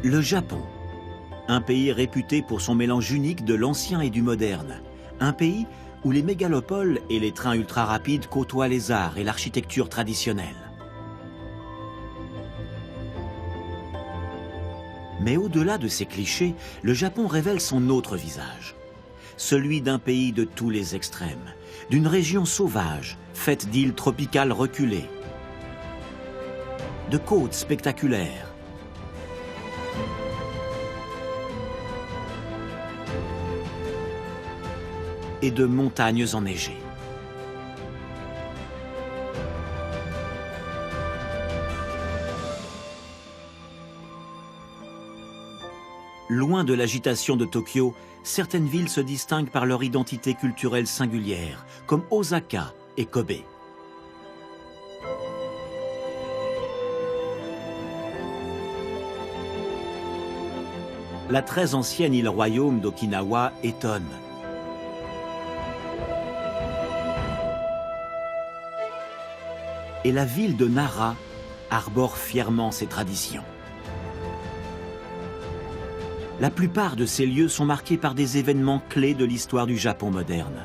Le Japon, un pays réputé pour son mélange unique de l'ancien et du moderne. Un pays où les mégalopoles et les trains ultra rapides côtoient les arts et l'architecture traditionnelle. Mais au-delà de ces clichés, le Japon révèle son autre visage. Celui d'un pays de tous les extrêmes, d'une région sauvage, faite d'îles tropicales reculées, de côtes spectaculaires, et de montagnes enneigées. Loin de l'agitation de Tokyo, certaines villes se distinguent par leur identité culturelle singulière, comme Osaka et Kobe. La très ancienne île-royaume d'Okinawa étonne. Et la ville de Nara arbore fièrement ses traditions. La plupart de ces lieux sont marqués par des événements clés de l'histoire du Japon moderne.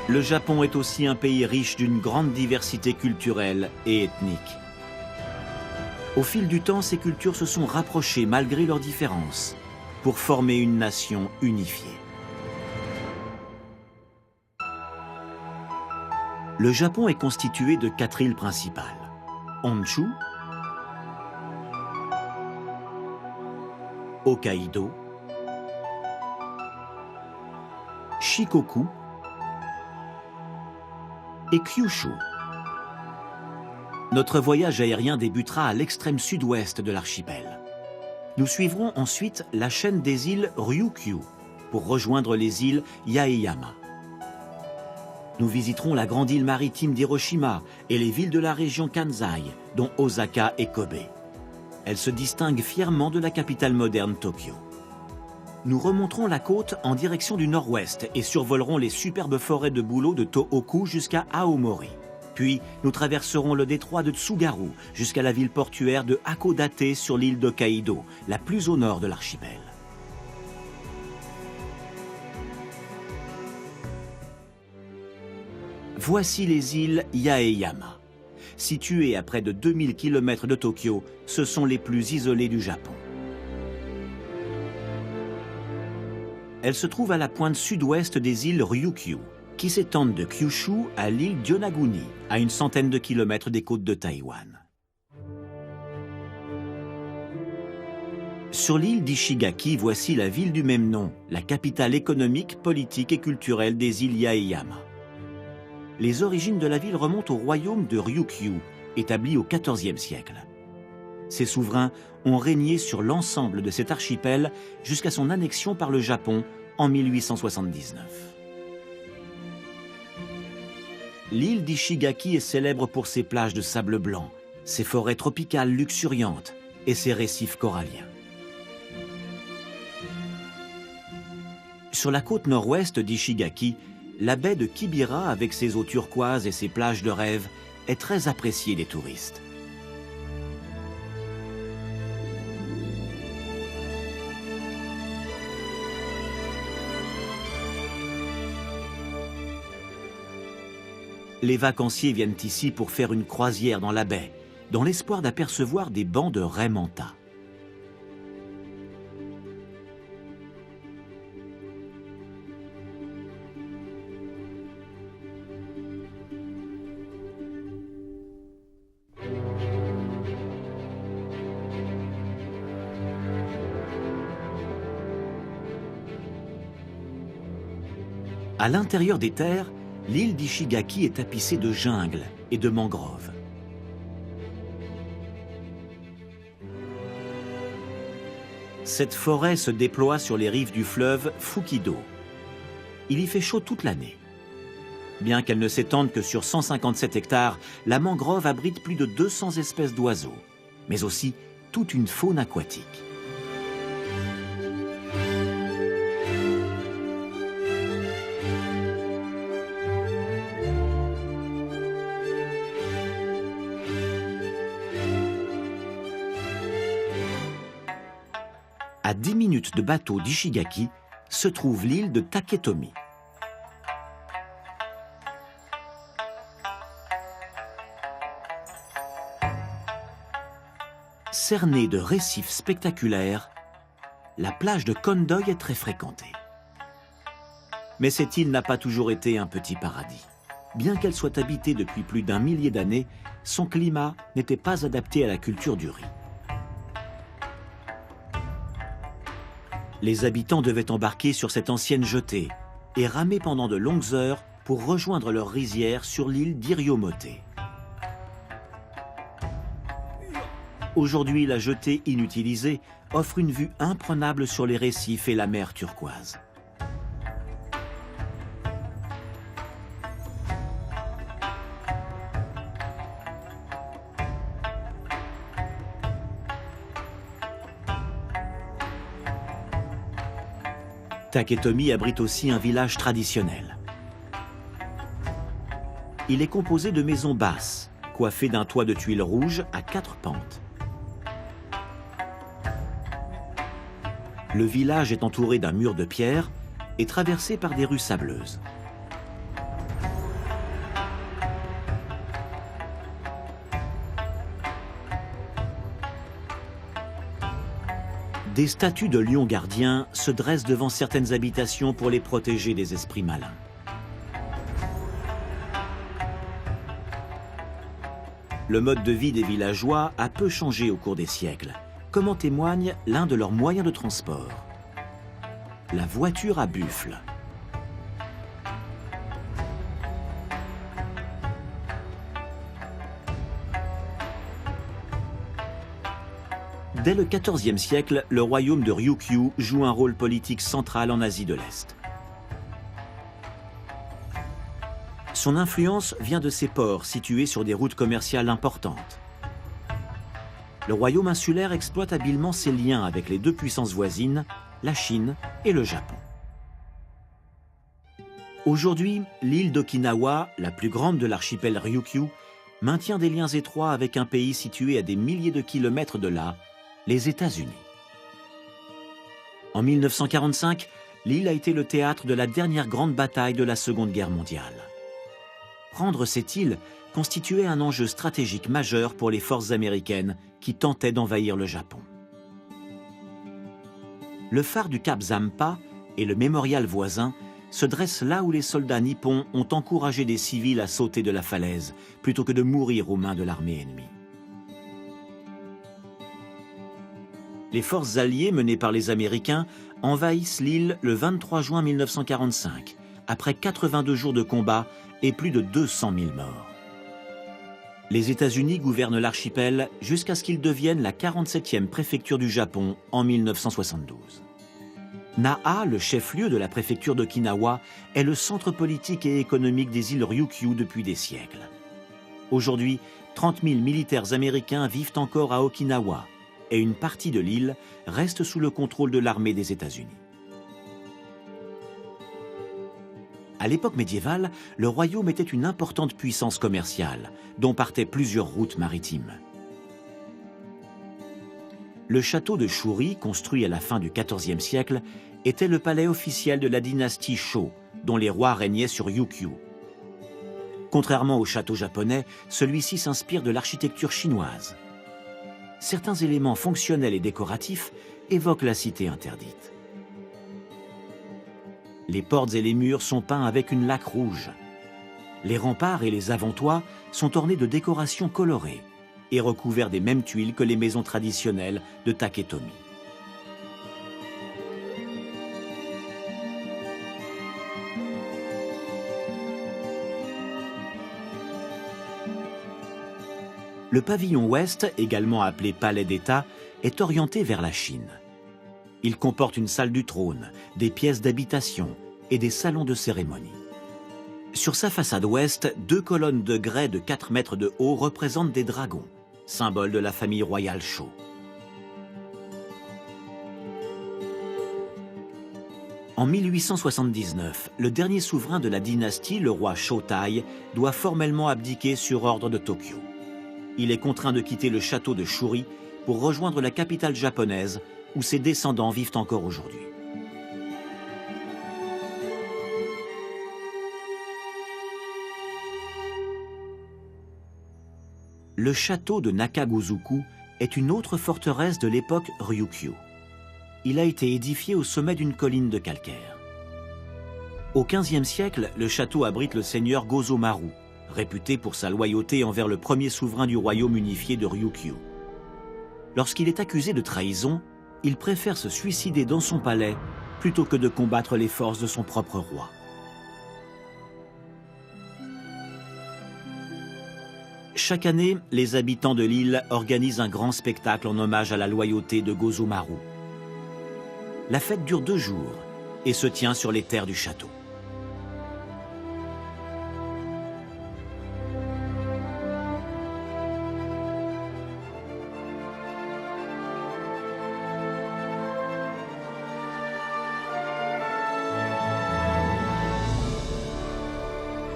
Le Japon est aussi un pays riche d'une grande diversité culturelle et ethnique. Au fil du temps, ces cultures se sont rapprochées malgré leurs différences, pour former une nation unifiée. Le Japon est constitué de 4 îles principales. Honshu, Hokkaido, Shikoku et Kyushu. Notre voyage aérien débutera à l'extrême sud-ouest de l'archipel. Nous suivrons ensuite la chaîne des îles Ryukyu pour rejoindre les îles Yaeyama. Nous visiterons la grande île maritime d'Hiroshima et les villes de la région Kansai, dont Osaka et Kobe. Elles se distinguent fièrement de la capitale moderne Tokyo. Nous remonterons la côte en direction du nord-ouest et survolerons les superbes forêts de bouleaux de Tohoku jusqu'à Aomori. Puis, nous traverserons le détroit de Tsugaru jusqu'à la ville portuaire de Hakodate sur l'île d'Hokkaido, la plus au nord de l'archipel. Voici les îles Yaeyama. Situées à près de 2000 km de Tokyo, ce sont les plus isolées du Japon. Elles se trouvent à la pointe sud-ouest des îles Ryukyu, qui s'étendent de Kyushu à l'île d'Yonaguni, à une centaine de kilomètres des côtes de Taïwan. Sur l'île d'Ishigaki, voici la ville du même nom, la capitale économique, politique et culturelle des îles Yaeyama. Les origines de la ville remontent au royaume de Ryukyu, établi au XIVe siècle. Ces souverains ont régné sur l'ensemble de cet archipel jusqu'à son annexion par le Japon en 1879. L'île d'Ishigaki est célèbre pour ses plages de sable blanc, ses forêts tropicales luxuriantes et ses récifs coralliens. Sur la côte nord-ouest d'Ishigaki, la baie de Kibira, avec ses eaux turquoises et ses plages de rêve, est très appréciée des touristes. Les vacanciers viennent ici pour faire une croisière dans la baie, dans l'espoir d'apercevoir des bancs de raies manta. À l'intérieur des terres, l'île d'Ishigaki est tapissée de jungles et de mangroves. Cette forêt se déploie sur les rives du fleuve Fukido. Il y fait chaud toute l'année. Bien qu'elle ne s'étende que sur 157 hectares, la mangrove abrite plus de 200 espèces d'oiseaux, mais aussi toute une faune aquatique. 10 minutes de bateau d'Ishigaki, se trouve l'île de Taketomi. Cernée de récifs spectaculaires, la plage de Kondoi est très fréquentée. Mais cette île n'a pas toujours été un petit paradis. Bien qu'elle soit habitée depuis plus d'1 millier d'années, son climat n'était pas adapté à la culture du riz. Les habitants devaient embarquer sur cette ancienne jetée et ramer pendant de longues heures pour rejoindre leur rizière sur l'île d'Iriomote. Aujourd'hui, la jetée inutilisée offre une vue imprenable sur les récifs et la mer turquoise. Taketomi abrite aussi un village traditionnel. Il est composé de maisons basses, coiffées d'un toit de tuiles rouges à 4 pentes. Le village est entouré d'un mur de pierre et traversé par des rues sableuses. Des statues de lions gardiens se dressent devant certaines habitations pour les protéger des esprits malins. Le mode de vie des villageois a peu changé au cours des siècles, comme en témoigne l'un de leurs moyens de transport, la voiture à buffle. Dès le XIVe siècle, le royaume de Ryukyu joue un rôle politique central en Asie de l'Est. Son influence vient de ses ports situés sur des routes commerciales importantes. Le royaume insulaire exploite habilement ses liens avec les deux puissances voisines, la Chine et le Japon. Aujourd'hui, l'île d'Okinawa, la plus grande de l'archipel Ryukyu, maintient des liens étroits avec un pays situé à des milliers de kilomètres de là, les États-Unis. En 1945, l'île a été le théâtre de la dernière grande bataille de la Seconde Guerre mondiale. Prendre cette île constituait un enjeu stratégique majeur pour les forces américaines qui tentaient d'envahir le Japon. Le phare du Cap Zampa et le mémorial voisin se dressent là où les soldats nippons ont encouragé des civils à sauter de la falaise plutôt que de mourir aux mains de l'armée ennemie. Les forces alliées menées par les Américains envahissent l'île le 23 juin 1945, après 82 jours de combat et plus de 200 000 morts. Les États-Unis gouvernent l'archipel jusqu'à ce qu'il devienne la 47e préfecture du Japon en 1972. Naha, le chef-lieu de la préfecture d'Okinawa, est le centre politique et économique des îles Ryukyu depuis des siècles. Aujourd'hui, 30 000 militaires américains vivent encore à Okinawa, et une partie de l'île reste sous le contrôle de l'armée des États-Unis. À l'époque médiévale, le royaume était une importante puissance commerciale, dont partaient plusieurs routes maritimes. Le château de Shuri, construit à la fin du XIVe siècle, était le palais officiel de la dynastie Shō, dont les rois régnaient sur Ryukyu. Contrairement au château japonais, celui-ci s'inspire de l'architecture chinoise. Certains éléments fonctionnels et décoratifs évoquent la cité interdite. Les portes et les murs sont peints avec une laque rouge. Les remparts et les avant-toits sont ornés de décorations colorées et recouverts des mêmes tuiles que les maisons traditionnelles de Taketomi. Le pavillon ouest, également appelé palais d'État, est orienté vers la Chine. Il comporte une salle du trône, des pièces d'habitation et des salons de cérémonie. Sur sa façade ouest, 2 colonnes de grès de 4 mètres de haut représentent des dragons, symbole de la famille royale Shō. En 1879, le dernier souverain de la dynastie, le roi Shōtai, doit formellement abdiquer sur ordre de Tokyo. Il est contraint de quitter le château de Shuri pour rejoindre la capitale japonaise où ses descendants vivent encore aujourd'hui. Le château de Nakagozuku est une autre forteresse de l'époque Ryukyu. Il a été édifié au sommet d'une colline de calcaire. Au XVe siècle, le château abrite le seigneur Gozomaru, réputé pour sa loyauté envers le premier souverain du royaume unifié de Ryukyu. Lorsqu'il est accusé de trahison, il préfère se suicider dans son palais plutôt que de combattre les forces de son propre roi. Chaque année, les habitants de l'île organisent un grand spectacle en hommage à la loyauté de Gozomaru. La fête dure 2 jours et se tient sur les terres du château.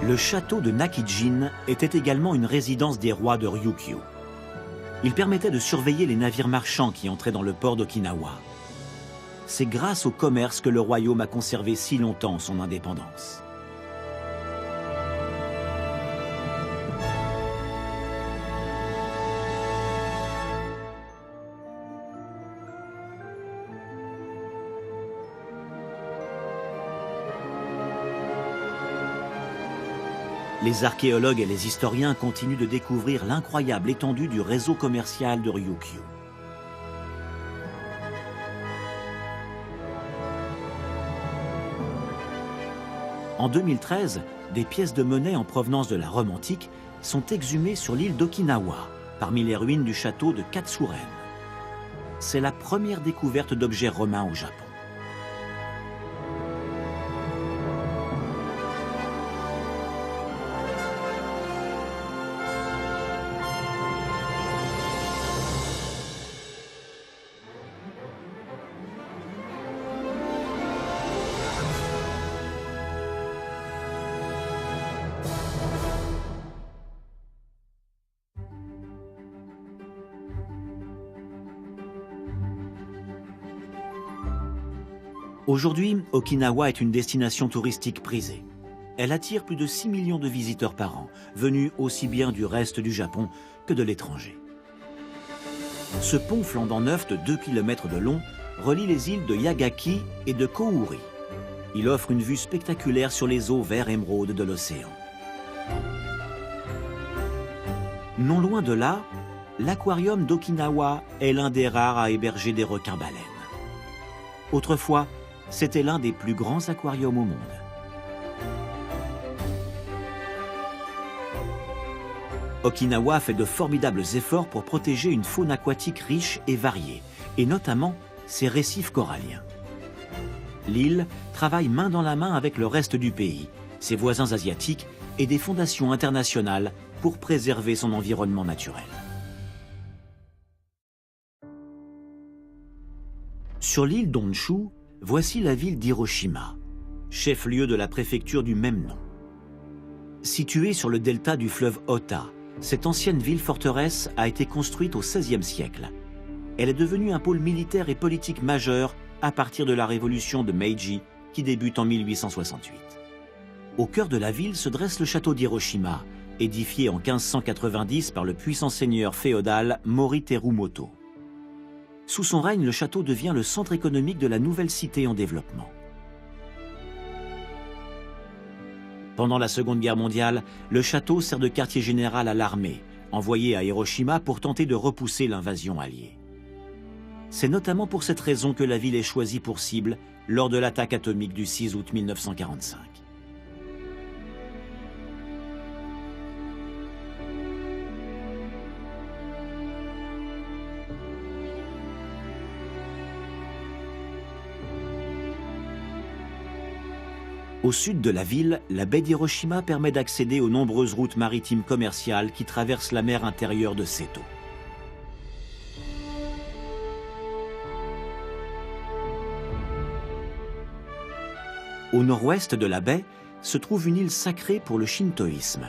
Le château de Nakijin était également une résidence des rois de Ryukyu. Il permettait de surveiller les navires marchands qui entraient dans le port d'Okinawa. C'est grâce au commerce que le royaume a conservé si longtemps son indépendance. Les archéologues et les historiens continuent de découvrir l'incroyable étendue du réseau commercial de Ryukyu. En 2013, des pièces de monnaie en provenance de la Rome antique sont exhumées sur l'île d'Okinawa, parmi les ruines du château de Katsuren. C'est la première découverte d'objets romains au Japon. Aujourd'hui, Okinawa est une destination touristique prisée. Elle attire plus de 6 millions de visiteurs par an, venus aussi bien du reste du Japon que de l'étranger. Ce pont flambant neuf de 2 km de long relie les îles de Yagaki et de Kouri. Il offre une vue spectaculaire sur les eaux vert émeraude de l'océan. Non loin de là, l'aquarium d'Okinawa est l'un des rares à héberger des requins-baleines. Autrefois, c'était l'un des plus grands aquariums au monde. Okinawa fait de formidables efforts pour protéger une faune aquatique riche et variée, et notamment ses récifs coralliens. L'île travaille main dans la main avec le reste du pays, ses voisins asiatiques et des fondations internationales pour préserver son environnement naturel. Sur l'île d'Honshu, voici la ville d'Hiroshima, chef-lieu de la préfecture du même nom. Située sur le delta du fleuve Ota, cette ancienne ville-forteresse a été construite au XVIe siècle. Elle est devenue un pôle militaire et politique majeur à partir de la révolution de Meiji qui débute en 1868. Au cœur de la ville se dresse le château d'Hiroshima, édifié en 1590 par le puissant seigneur féodal Mori Terumoto. Sous son règne, le château devient le centre économique de la nouvelle cité en développement. Pendant la Seconde Guerre mondiale, le château sert de quartier général à l'armée, envoyée à Hiroshima pour tenter de repousser l'invasion alliée. C'est notamment pour cette raison que la ville est choisie pour cible lors de l'attaque atomique du 6 août 1945. Au sud de la ville, la baie d'Hiroshima permet d'accéder aux nombreuses routes maritimes commerciales qui traversent la mer intérieure de Seto. Au nord-ouest de la baie se trouve une île sacrée pour le shintoïsme,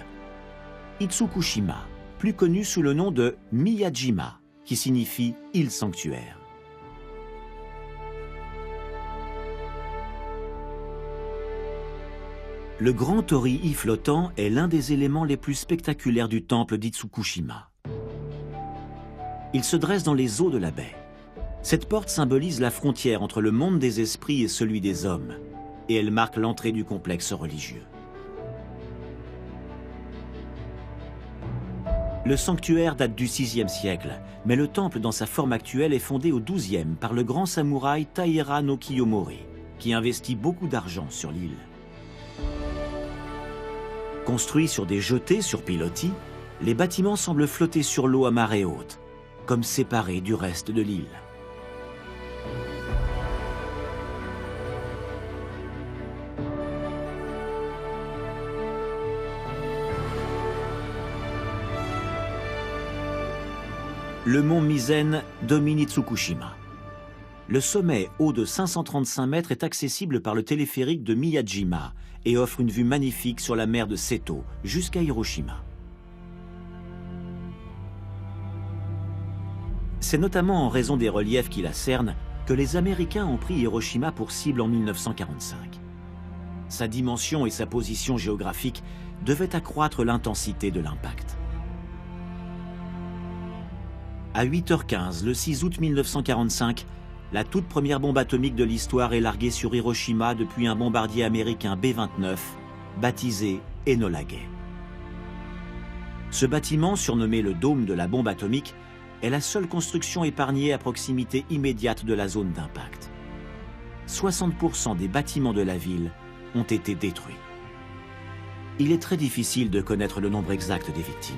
Itsukushima, plus connue sous le nom de Miyajima, qui signifie île sanctuaire. Le grand torii flottant est l'un des éléments les plus spectaculaires du temple d'Itsukushima. Il se dresse dans les eaux de la baie. Cette porte symbolise la frontière entre le monde des esprits et celui des hommes, et elle marque l'entrée du complexe religieux. Le sanctuaire date du VIe siècle, mais le temple dans sa forme actuelle est fondé au XIIe par le grand samouraï Taira no Kiyomori, qui investit beaucoup d'argent sur l'île. Construits sur des jetées sur pilotis, les bâtiments semblent flotter sur l'eau à marée haute, comme séparés du reste de l'île. Le mont Mizen domine Itsukushima. Le sommet, haut de 535 mètres, est accessible par le téléphérique de Miyajima et offre une vue magnifique sur la mer de Seto jusqu'à Hiroshima. C'est notamment en raison des reliefs qui la cernent que les Américains ont pris Hiroshima pour cible en 1945. Sa dimension et sa position géographique devaient accroître l'intensité de l'impact. À 8h15, le 6 août 1945, la toute première bombe atomique de l'histoire est larguée sur Hiroshima depuis un bombardier américain B-29, baptisé Enola Gay. Ce bâtiment, surnommé le dôme de la bombe atomique, est la seule construction épargnée à proximité immédiate de la zone d'impact. 60% des bâtiments de la ville ont été détruits. Il est très difficile de connaître le nombre exact des victimes.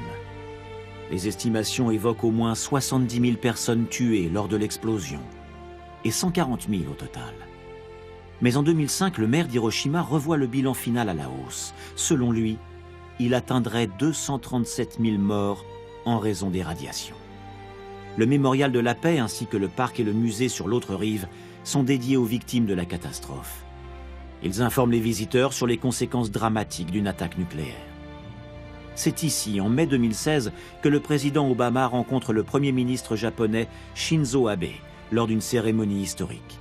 Les estimations évoquent au moins 70 000 personnes tuées lors de l'explosion et 140 000 au total. Mais en 2005, le maire d'Hiroshima revoit le bilan final à la hausse. Selon lui, il atteindrait 237 000 morts en raison des radiations. Le mémorial de la paix ainsi que le parc et le musée sur l'autre rive sont dédiés aux victimes de la catastrophe. Ils informent les visiteurs sur les conséquences dramatiques d'une attaque nucléaire. C'est ici, en mai 2016, que le président Obama rencontre le premier ministre japonais Shinzo Abe lors d'une cérémonie historique.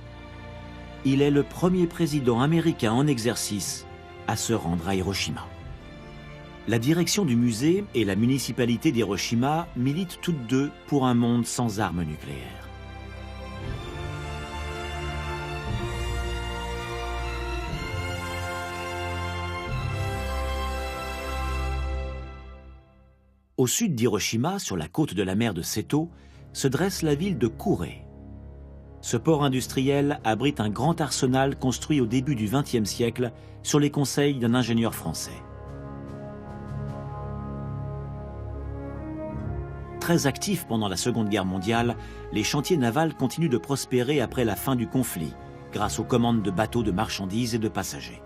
Il est le premier président américain en exercice à se rendre à Hiroshima. La direction du musée et la municipalité d'Hiroshima militent toutes deux pour un monde sans armes nucléaires. Au sud d'Hiroshima, sur la côte de la mer de Seto, se dresse la ville de Kure. Ce port industriel abrite un grand arsenal construit au début du XXe siècle sur les conseils d'un ingénieur français. Très actifs pendant la Seconde Guerre mondiale, les chantiers navals continuent de prospérer après la fin du conflit, grâce aux commandes de bateaux de marchandises et de passagers.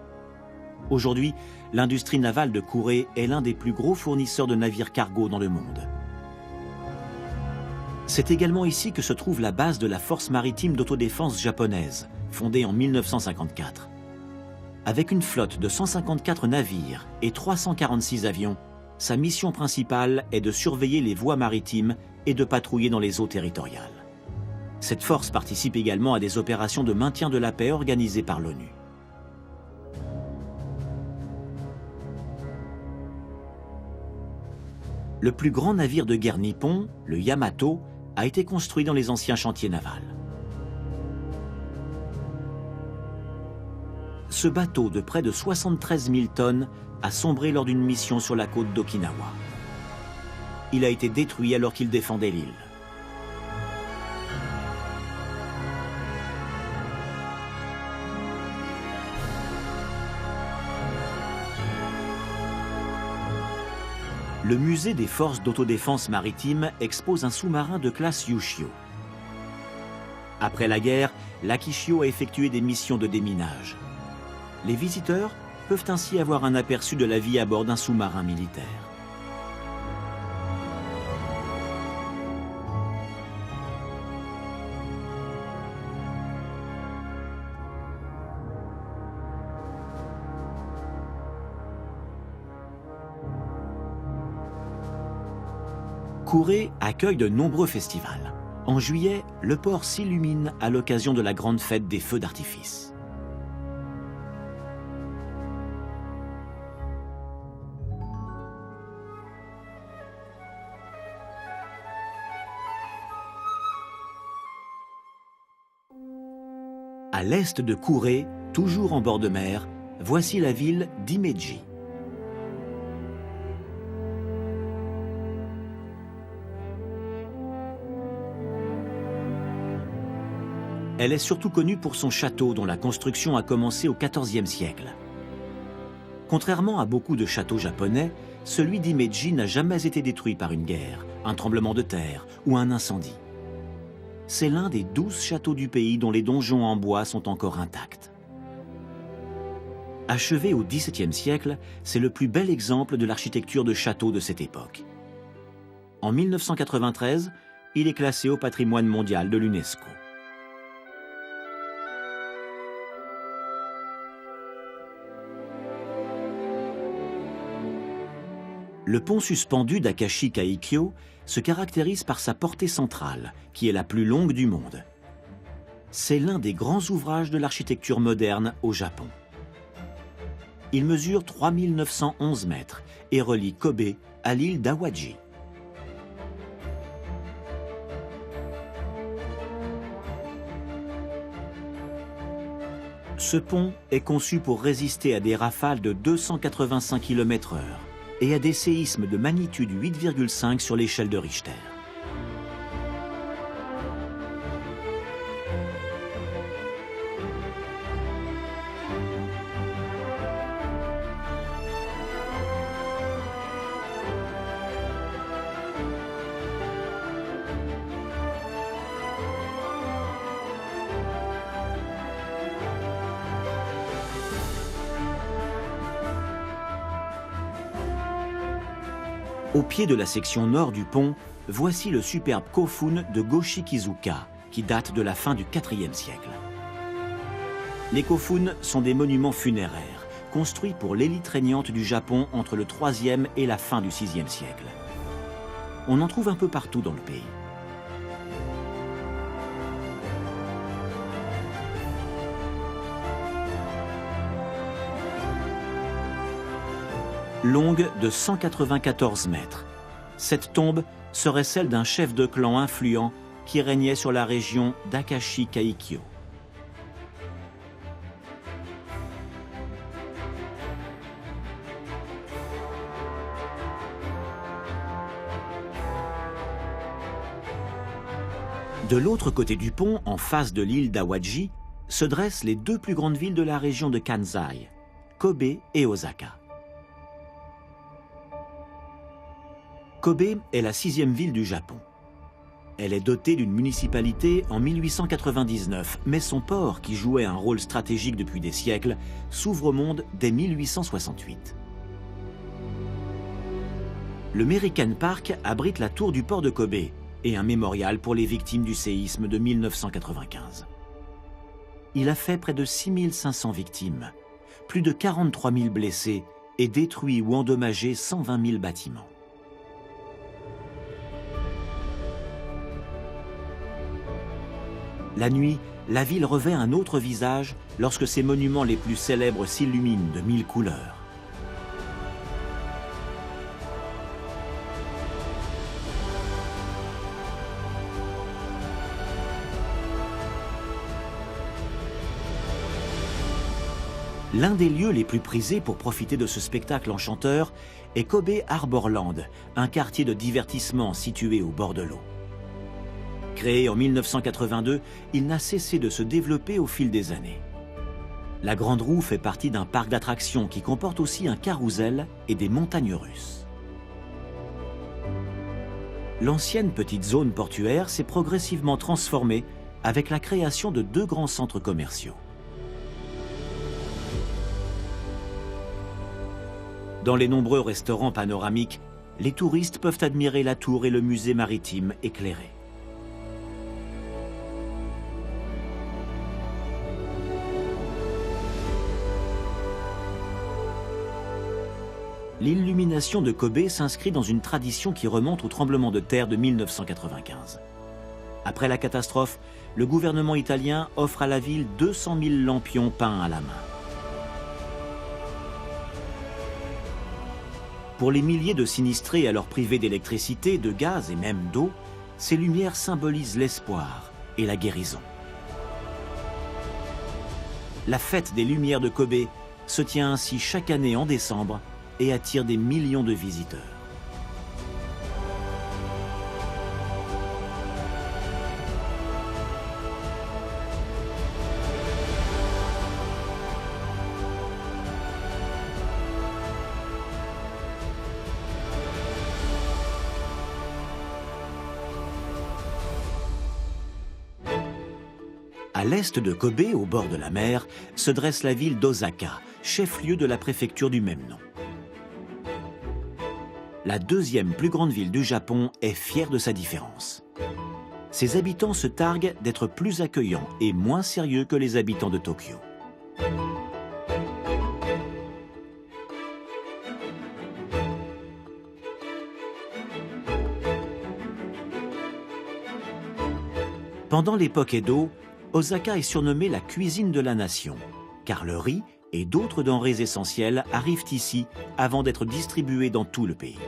Aujourd'hui, l'industrie navale de Kure est l'un des plus gros fournisseurs de navires cargo dans le monde. C'est également ici que se trouve la base de la force maritime d'autodéfense japonaise, fondée en 1954. Avec une flotte de 154 navires et 346 avions, sa mission principale est de surveiller les voies maritimes et de patrouiller dans les eaux territoriales. Cette force participe également à des opérations de maintien de la paix organisées par l'ONU. Le plus grand navire de guerre nippon, le Yamato, a été construit dans les anciens chantiers navals. Ce bateau de près de 73 000 tonnes a sombré lors d'une mission sur la côte d'Okinawa. Il a été détruit alors qu'il défendait l'île. Le musée des forces d'autodéfense maritime expose un sous-marin de classe Yushio. Après la guerre, l'Akishio a effectué des missions de déminage. Les visiteurs peuvent ainsi avoir un aperçu de la vie à bord d'un sous-marin militaire. Kure accueille de nombreux festivals. En juillet, le port s'illumine à l'occasion de la grande fête des feux d'artifice. À l'est de Kure, toujours en bord de mer, voici la ville d'Himeji. Elle est surtout connue pour son château dont la construction a commencé au XIVe siècle. Contrairement à beaucoup de châteaux japonais, celui d'Himeji n'a jamais été détruit par une guerre, un tremblement de terre ou un incendie. C'est l'un des 12 châteaux du pays dont les donjons en bois sont encore intacts. Achevé au XVIIe siècle, c'est le plus bel exemple de l'architecture de château de cette époque. En 1993, il est classé au patrimoine mondial de l'UNESCO. Le pont suspendu d'Akashi Kaikyo se caractérise par sa portée centrale, qui est la plus longue du monde. C'est l'un des grands ouvrages de l'architecture moderne au Japon. Il mesure 3911 mètres et relie Kobe à l'île d'Awaji. Ce pont est conçu pour résister à des rafales de 285 km/h. Et à des séismes de magnitude 8,5 sur l'échelle de Richter. Au pied de la section nord du pont, voici le superbe Kofun de Go-Shikizuka, qui date de la fin du IVe siècle. Les Kofun sont des monuments funéraires, construits pour l'élite régnante du Japon entre le IIIe et la fin du VIe siècle. On en trouve un peu partout dans le pays. Longue de 194 mètres. Cette tombe serait celle d'un chef de clan influent qui régnait sur la région d'Akashi Kaikyo. De l'autre côté du pont, en face de l'île d'Awaji, se dressent les deux plus grandes villes de la région de Kansai, Kobe et Osaka. Kobe est la 6e ville du Japon. Elle est dotée d'une municipalité en 1899, mais son port, qui jouait un rôle stratégique depuis des siècles, s'ouvre au monde dès 1868. Le Meriken Park abrite la tour du port de Kobe et un mémorial pour les victimes du séisme de 1995. Il a fait près de 6500 victimes, plus de 43 000 blessés et détruit ou endommagé 120 000 bâtiments. La nuit, la ville revêt un autre visage lorsque ses monuments les plus célèbres s'illuminent de 1000 couleurs. L'un des lieux les plus prisés pour profiter de ce spectacle enchanteur est Kobe Harborland, un quartier de divertissement situé au bord de l'eau. Créé en 1982, il n'a cessé de se développer au fil des années. La Grande Roue fait partie d'un parc d'attractions qui comporte aussi un carrousel et des montagnes russes. L'ancienne petite zone portuaire s'est progressivement transformée avec la création de 2 grands centres commerciaux. Dans les nombreux restaurants panoramiques, les touristes peuvent admirer la tour et le musée maritime éclairé. L'illumination de Kobe s'inscrit dans une tradition qui remonte au tremblement de terre de 1995. Après la catastrophe, le gouvernement italien offre à la ville 200 000 lampions peints à la main. Pour les milliers de sinistrés alors privés d'électricité, de gaz et même d'eau, ces lumières symbolisent l'espoir et la guérison. La fête des Lumières de Kobe se tient ainsi chaque année en décembre et attire des millions de visiteurs. À l'est de Kobe, au bord de la mer, se dresse la ville d'Osaka, chef-lieu de la préfecture du même nom. La deuxième plus grande ville du Japon est fière de sa différence. Ses habitants se targuent d'être plus accueillants et moins sérieux que les habitants de Tokyo. Pendant l'époque Edo, Osaka est surnommée la cuisine de la nation, car le riz et d'autres denrées essentielles arrivent ici avant d'être distribués dans tout le pays.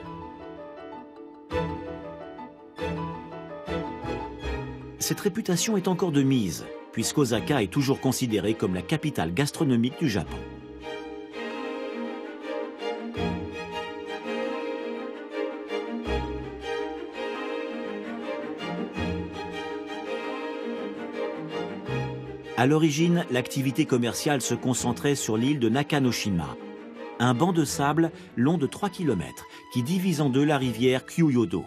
Cette réputation est encore de mise, puisqu'Osaka est toujours considérée comme la capitale gastronomique du Japon. À l'origine, l'activité commerciale se concentrait sur l'île de Nakanoshima, un banc de sable long de 3 km qui divise en deux la rivière Kyuyodo.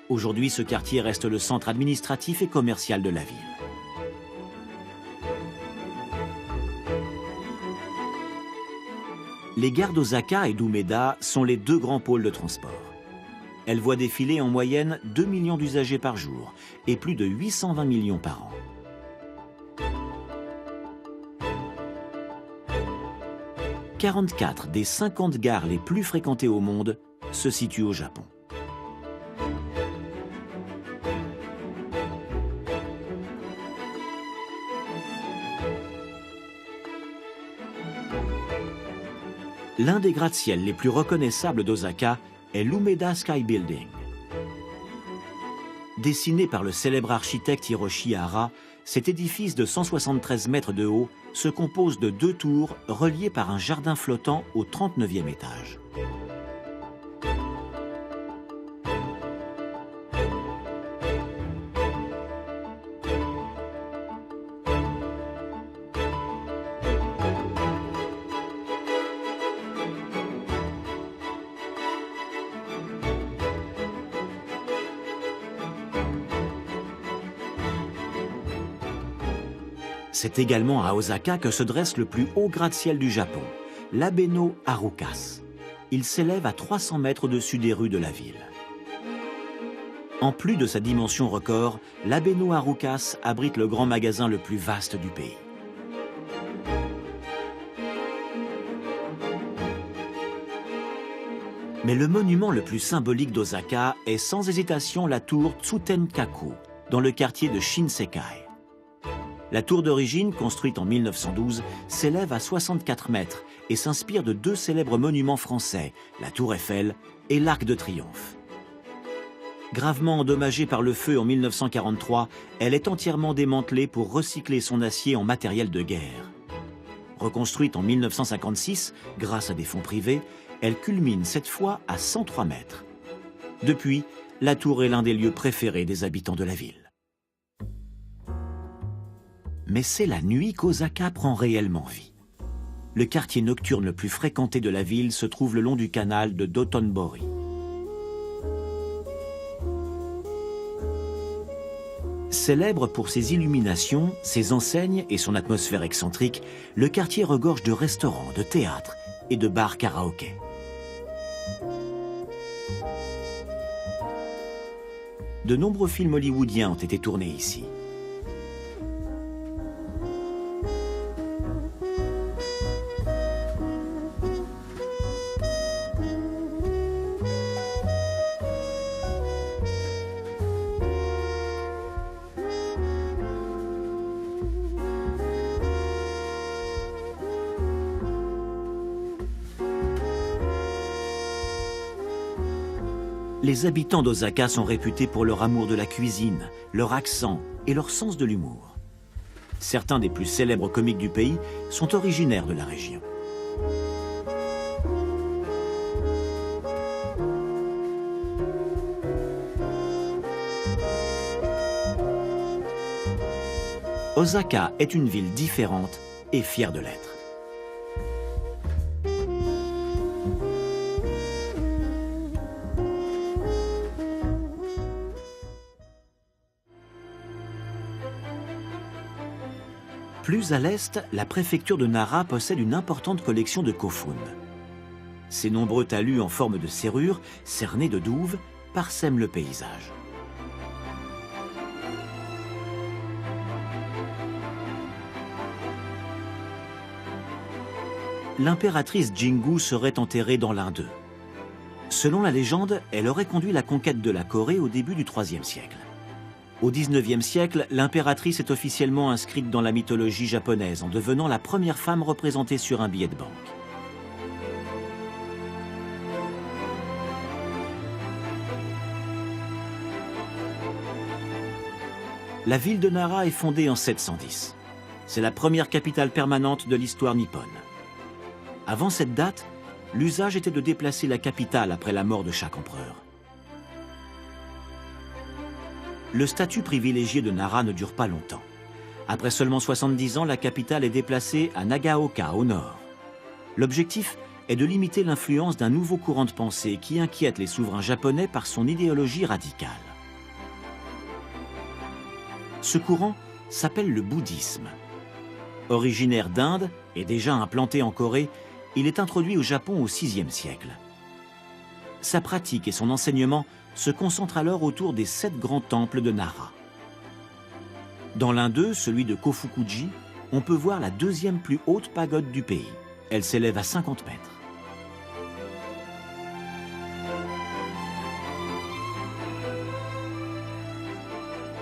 Aujourd'hui, ce quartier reste le centre administratif et commercial de la ville. Les gares d'Osaka et d'Umeda sont les deux grands pôles de transport. Elles voient défiler en moyenne 2 millions d'usagers par jour et plus de 820 millions par an. « 44 des 50 gares les plus fréquentées au monde se situent au Japon. L'un des gratte-ciels les plus reconnaissables d'Osaka est l'Umeda Sky Building. Dessiné par le célèbre architecte Hiroshi Hara, cet édifice de 173 mètres de haut se compose de 2 tours reliées par un jardin flottant au 39e étage. C'est également à Osaka que se dresse le plus haut gratte-ciel du Japon, l'Abeno Harukas. Il s'élève à 300 mètres au-dessus des rues de la ville. En plus de sa dimension record, l'Abeno Harukas abrite le grand magasin le plus vaste du pays. Mais le monument le plus symbolique d'Osaka est sans hésitation la tour Tsutenkaku, dans le quartier de Shinsekai. La tour d'origine, construite en 1912, s'élève à 64 mètres et s'inspire de 2 célèbres monuments français, la tour Eiffel et l'Arc de Triomphe. Gravement endommagée par le feu en 1943, elle est entièrement démantelée pour recycler son acier en matériel de guerre. Reconstruite en 1956, grâce à des fonds privés, elle culmine cette fois à 103 mètres. Depuis, la tour est l'un des lieux préférés des habitants de la ville. Mais c'est la nuit qu'Osaka prend réellement vie. Le quartier nocturne le plus fréquenté de la ville se trouve le long du canal de Dotonbori. Célèbre pour ses illuminations, ses enseignes et son atmosphère excentrique, le quartier regorge de restaurants, de théâtres et de bars karaoké. De nombreux films hollywoodiens ont été tournés ici. Les habitants d'Osaka sont réputés pour leur amour de la cuisine, leur accent et leur sens de l'humour. Certains des plus célèbres comiques du pays sont originaires de la région. Osaka est une ville différente et fière de l'être. Plus à l'est, la préfecture de Nara possède une importante collection de kofun. Ces nombreux talus en forme de serrure, cernés de douves, parsèment le paysage. L'impératrice Jingu serait enterrée dans l'un d'eux. Selon la légende, elle aurait conduit la conquête de la Corée au début du IIIe siècle. Au XIXe siècle, l'impératrice est officiellement inscrite dans la mythologie japonaise en devenant la première femme représentée sur un billet de banque. La ville de Nara est fondée en 710. C'est la première capitale permanente de l'histoire nippone. Avant cette date, l'usage était de déplacer la capitale après la mort de chaque empereur. Le statut privilégié de Nara ne dure pas longtemps. Après seulement 70 ans, la capitale est déplacée à Nagaoka, au nord. L'objectif est de limiter l'influence d'un nouveau courant de pensée qui inquiète les souverains japonais par son idéologie radicale. Ce courant s'appelle le bouddhisme. Originaire d'Inde et déjà implanté en Corée, il est introduit au Japon au VIe siècle. Sa pratique et son enseignement se concentrent alors autour des 7 grands temples de Nara. Dans l'un d'eux, celui de Kofukuji, on peut voir la 2e plus haute pagode du pays. Elle s'élève à 50 mètres.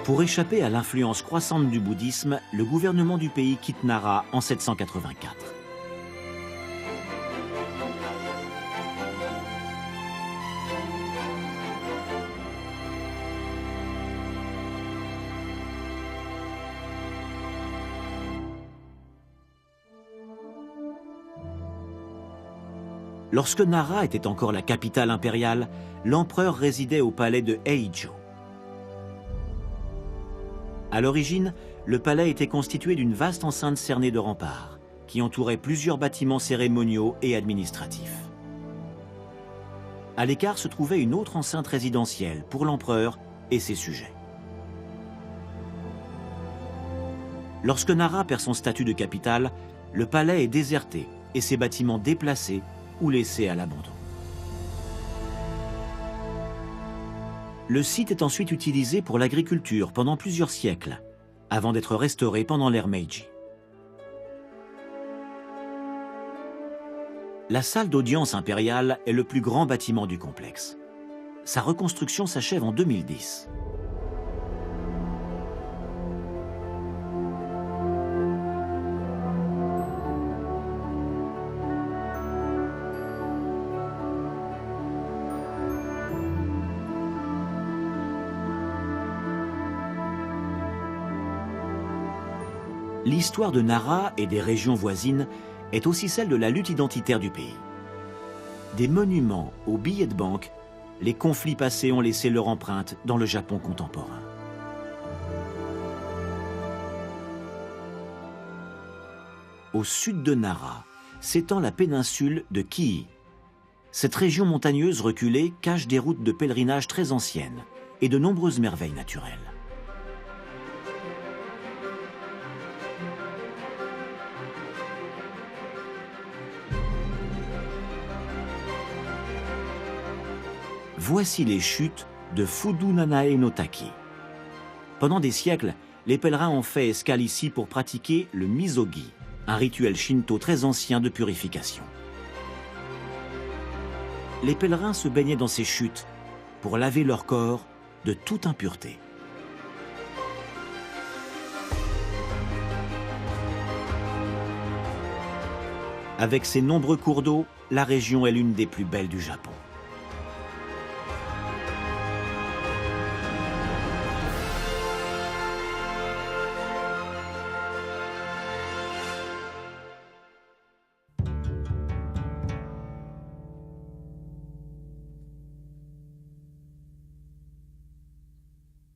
Pour échapper à l'influence croissante du bouddhisme, le gouvernement du pays quitte Nara en 784. Lorsque Nara était encore la capitale impériale, l'empereur résidait au palais de Heijo. À l'origine, le palais était constitué d'une vaste enceinte cernée de remparts, qui entourait plusieurs bâtiments cérémoniaux et administratifs. À l'écart se trouvait une autre enceinte résidentielle pour l'empereur et ses sujets. Lorsque Nara perd son statut de capitale, le palais est déserté et ses bâtiments déplacés ou laissés à l'abandon. Le site est ensuite utilisé pour l'agriculture pendant plusieurs siècles, avant d'être restauré pendant l'ère Meiji. La salle d'audience impériale est le plus grand bâtiment du complexe. Sa reconstruction s'achève en 2010. L'histoire de Nara et des régions voisines est aussi celle de la lutte identitaire du pays. Des monuments aux billets de banque, les conflits passés ont laissé leur empreinte dans le Japon contemporain. Au sud de Nara s'étend la péninsule de Kii. Cette région montagneuse reculée cache des routes de pèlerinage très anciennes et de nombreuses merveilles naturelles. Voici les chutes de Fudunanae no Taki. Pendant des siècles, les pèlerins ont fait escale ici pour pratiquer le misogi, un rituel shinto très ancien de purification. Les pèlerins se baignaient dans ces chutes pour laver leur corps de toute impureté. Avec ses nombreux cours d'eau, la région est l'une des plus belles du Japon.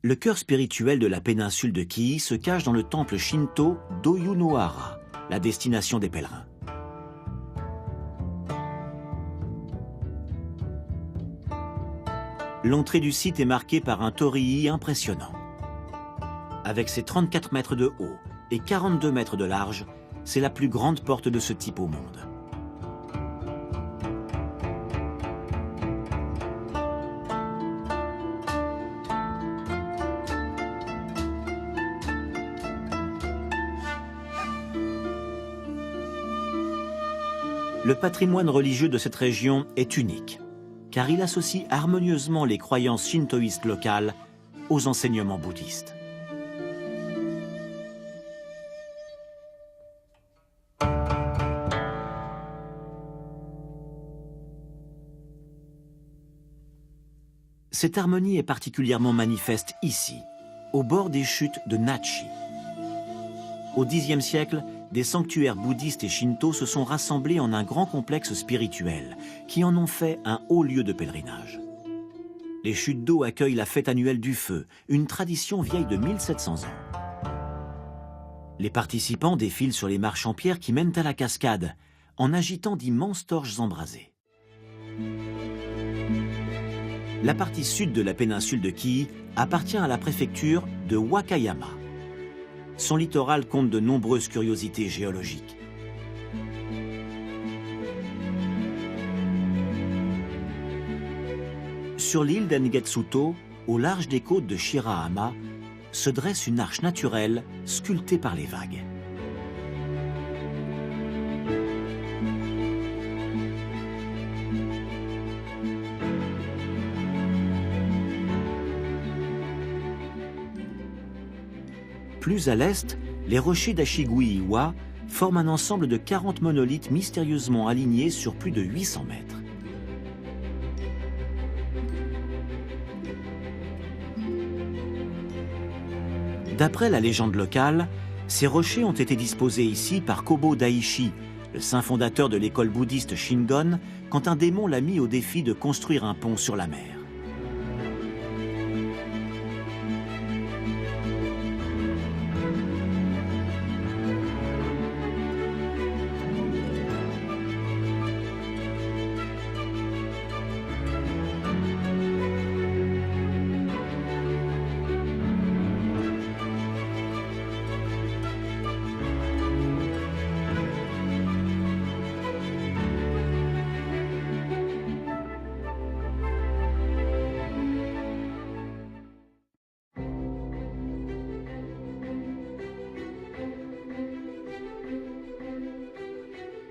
Le cœur spirituel de la péninsule de Kii se cache dans le temple shinto d'Oyunohara, la destination des pèlerins. L'entrée du site est marquée par un torii impressionnant. Avec ses 34 mètres de haut et 42 mètres de large, c'est la plus grande porte de ce type au monde. Le patrimoine religieux de cette région est unique, car il associe harmonieusement les croyances shintoïstes locales aux enseignements bouddhistes. Cette harmonie est particulièrement manifeste ici, au bord des chutes de Nachi. Au Xe siècle, des sanctuaires bouddhistes et shinto se sont rassemblés en un grand complexe spirituel, qui en ont fait un haut lieu de pèlerinage. Les chutes d'eau accueillent la fête annuelle du feu, une tradition vieille de 1700 ans. Les participants défilent sur les marches en pierre qui mènent à la cascade, en agitant d'immenses torches embrasées. La partie sud de la péninsule de Kii appartient à la préfecture de Wakayama. Son littoral compte de nombreuses curiosités géologiques. Sur l'île d'Engetsuto, au large des côtes de Shirahama, se dresse une arche naturelle sculptée par les vagues. Plus à l'est, les rochers d'Ashigui-Iwa forment un ensemble de 40 monolithes mystérieusement alignés sur plus de 800 mètres. D'après la légende locale, ces rochers ont été disposés ici par Kobo Daishi, le saint fondateur de l'école bouddhiste Shingon, quand un démon l'a mis au défi de construire un pont sur la mer.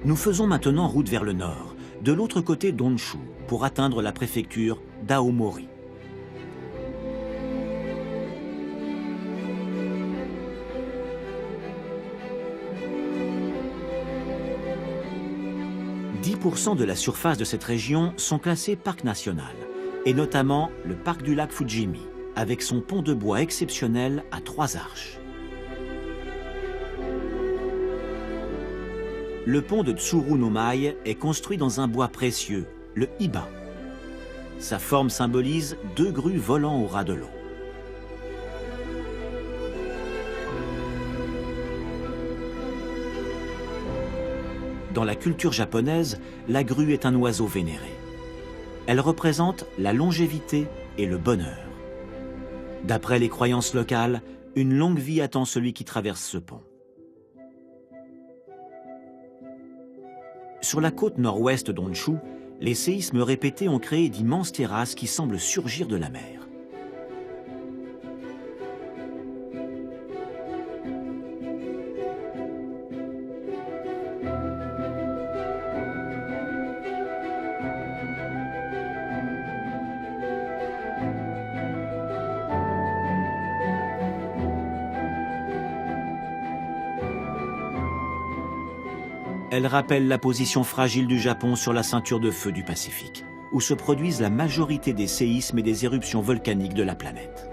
Nous faisons maintenant route vers le nord, de l'autre côté d'Honshu, pour atteindre la préfecture d'Aomori. « 10% de la surface de cette région sont classés parcs nationaux, et notamment le parc du lac Fujimi, avec son pont de bois exceptionnel à 3 arches. Le pont de Tsuru no Mai est construit dans un bois précieux, le iba. Sa forme symbolise 2 grues volant au ras de l'eau. Dans la culture japonaise, la grue est un oiseau vénéré. Elle représente la longévité et le bonheur. D'après les croyances locales, une longue vie attend celui qui traverse ce pont. Sur la côte nord-ouest d'Honshu, les séismes répétés ont créé d'immenses terrasses qui semblent surgir de la mer. Elle rappelle la position fragile du Japon sur la ceinture de feu du Pacifique, où se produisent la majorité des séismes et des éruptions volcaniques de la planète.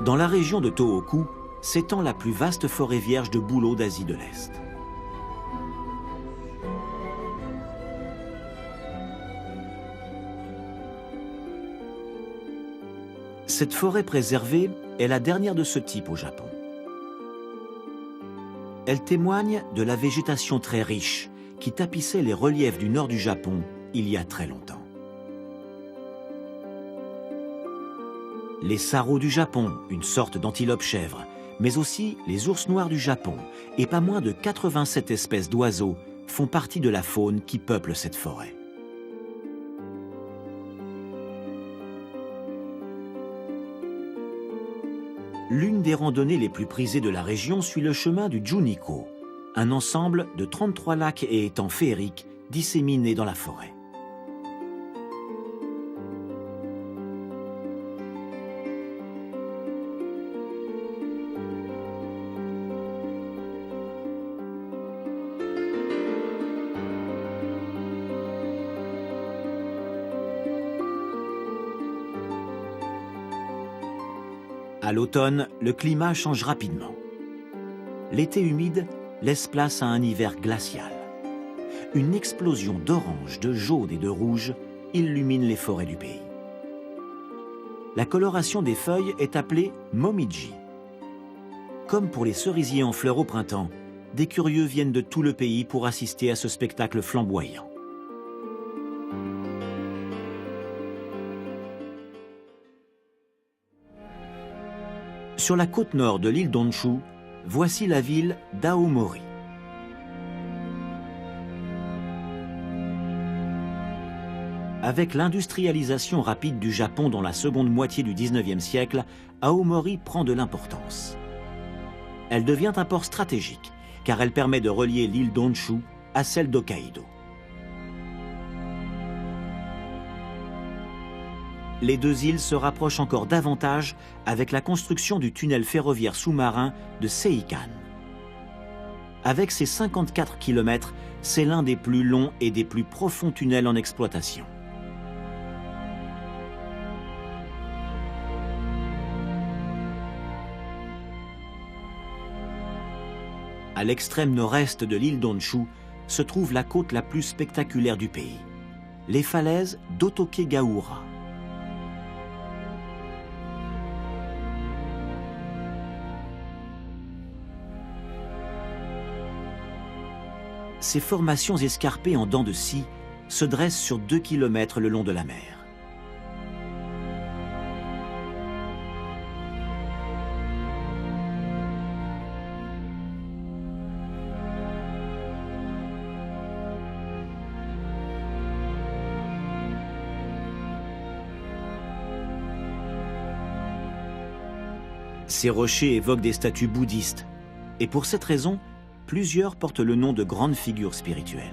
Dans la région de Tohoku s'étend la plus vaste forêt vierge de bouleaux d'Asie de l'Est. Cette forêt préservée est la dernière de ce type au Japon. Elle témoigne de la végétation très riche qui tapissait les reliefs du nord du Japon il y a très longtemps. Les sarraux du Japon, une sorte d'antilope chèvre, mais aussi les ours noirs du Japon et pas moins de 87 espèces d'oiseaux font partie de la faune qui peuple cette forêt. L'une des randonnées les plus prisées de la région suit le chemin du Juniko, un ensemble de 33 lacs et étangs féeriques disséminés dans la forêt. À l'automne, le climat change rapidement. L'été humide laisse place à un hiver glacial. Une explosion d'orange, de jaune et de rouge illumine les forêts du pays. La coloration des feuilles est appelée momiji. Comme pour les cerisiers en fleurs au printemps, des curieux viennent de tout le pays pour assister à ce spectacle flamboyant. Sur la côte nord de l'île d'Honshu, voici la ville d'Aomori. Avec l'industrialisation rapide du Japon dans la seconde moitié du XIXe siècle, Aomori prend de l'importance. Elle devient un port stratégique, car elle permet de relier l'île d'Honshu à celle d'Hokkaido. Les deux îles se rapprochent encore davantage avec la construction du tunnel ferroviaire sous-marin de Seikan. Avec ses 54 km, c'est l'un des plus longs et des plus profonds tunnels en exploitation. À l'extrême nord-est de l'île d'Honshu se trouve la côte la plus spectaculaire du pays, les falaises d'Otokegaura. Ces formations escarpées en dents de scie se dressent sur 2 km le long de la mer. Ces rochers évoquent des statues bouddhistes, et pour cette raison, plusieurs portent le nom de grandes figures spirituelles.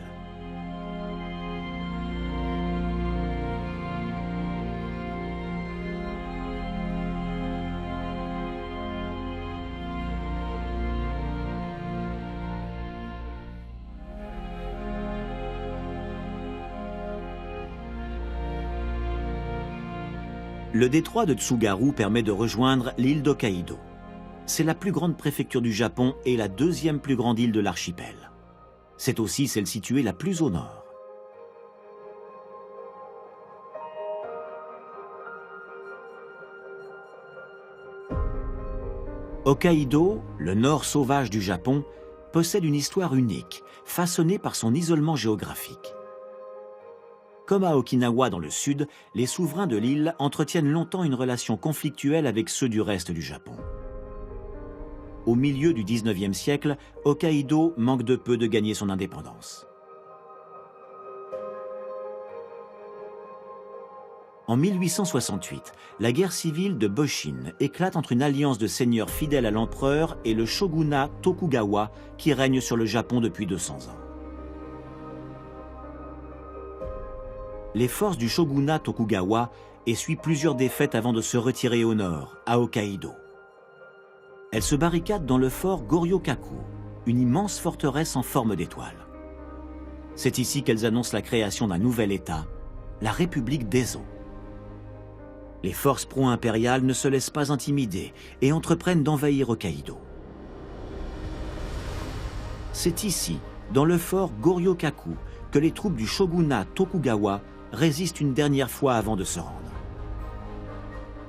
Le détroit de Tsugaru permet de rejoindre l'île d'Hokkaido. C'est la plus grande préfecture du Japon et la deuxième plus grande île de l'archipel. C'est aussi celle située la plus au nord. Hokkaido, le nord sauvage du Japon, possède une histoire unique, façonnée par son isolement géographique. Comme à Okinawa dans le sud, les souverains de l'île entretiennent longtemps une relation conflictuelle avec ceux du reste du Japon. Au milieu du XIXe siècle, Hokkaido manque de peu de gagner son indépendance. En 1868, la guerre civile de Boshin éclate entre une alliance de seigneurs fidèles à l'empereur et le shogunat Tokugawa qui règne sur le Japon depuis 200 ans. Les forces du shogunat Tokugawa essuient plusieurs défaites avant de se retirer au nord, à Hokkaido. Elles se barricadent dans le fort Goryokaku, une immense forteresse en forme d'étoile. C'est ici qu'elles annoncent la création d'un nouvel État, la République d'Ezo. Les forces pro-impériales ne se laissent pas intimider et entreprennent d'envahir Hokkaido. C'est ici, dans le fort Goryokaku, que les troupes du shogunat Tokugawa résistent une dernière fois avant de se rendre.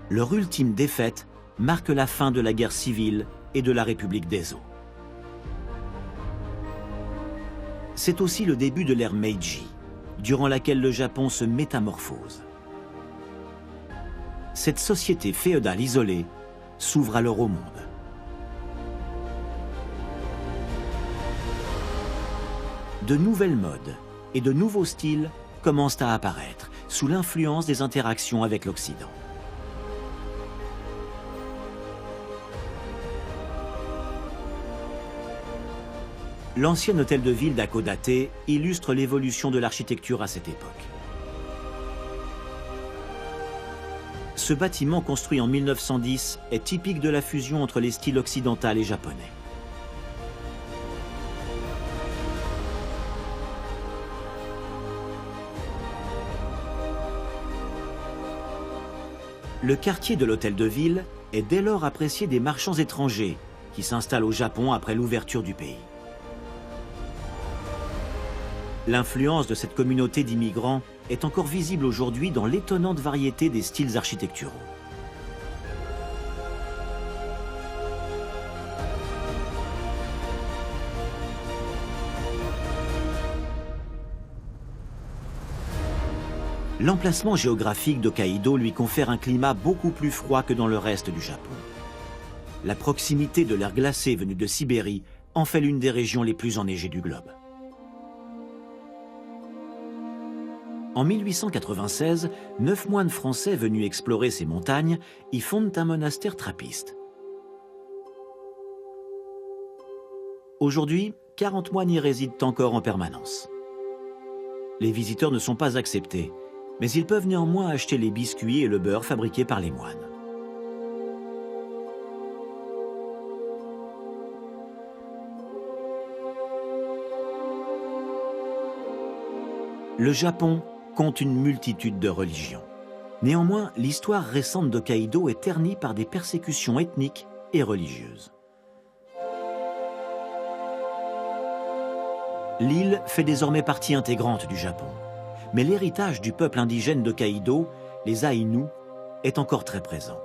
Leur ultime défaite marque la fin de la guerre civile et de la République d'Ezo. C'est aussi le début de l'ère Meiji, durant laquelle le Japon se métamorphose. Cette société féodale isolée s'ouvre alors au monde. De nouvelles modes et de nouveaux styles commencent à apparaître sous l'influence des interactions avec l'Occident. L'ancien hôtel de ville d'Hakodate illustre l'évolution de l'architecture à cette époque. Ce bâtiment construit en 1910 est typique de la fusion entre les styles occidental et japonais. Le quartier de l'hôtel de ville est dès lors apprécié des marchands étrangers qui s'installent au Japon après l'ouverture du pays. L'influence de cette communauté d'immigrants est encore visible aujourd'hui dans l'étonnante variété des styles architecturaux. L'emplacement géographique d'Hokkaido lui confère un climat beaucoup plus froid que dans le reste du Japon. La proximité de l'air glacé venu de Sibérie en fait l'une des régions les plus enneigées du globe. En 1896, 9 moines français venus explorer ces montagnes y fondent un monastère trappiste. Aujourd'hui, 40 moines y résident encore en permanence. Les visiteurs ne sont pas acceptés, mais ils peuvent néanmoins acheter les biscuits et le beurre fabriqués par les moines. Le Japon compte une multitude de religions. Néanmoins, l'histoire récente d'Hokkaido est ternie par des persécutions ethniques et religieuses. L'île fait désormais partie intégrante du Japon. Mais l'héritage du peuple indigène d'Hokkaido, les Aïnous, est encore très présent.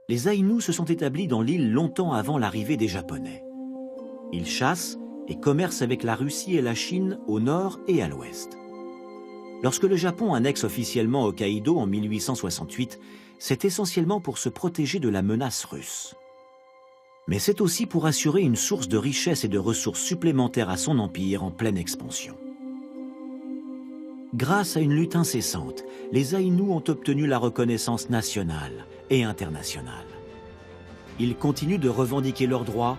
Les Aïnous se sont établis dans l'île longtemps avant l'arrivée des Japonais. Ils chassent et commercent avec la Russie et la Chine au nord et à l'ouest. Lorsque le Japon annexe officiellement Hokkaido en 1868, c'est essentiellement pour se protéger de la menace russe. Mais c'est aussi pour assurer une source de richesse et de ressources supplémentaires à son empire en pleine expansion. Grâce à une lutte incessante, les Aïnous ont obtenu la reconnaissance nationale et internationale. Ils continuent de revendiquer leurs droits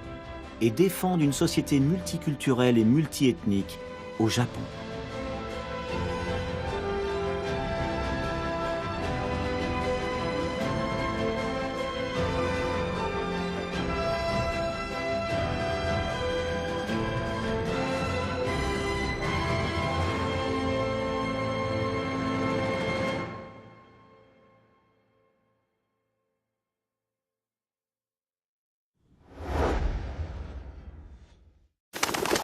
et défendent une société multiculturelle et multiethnique au Japon.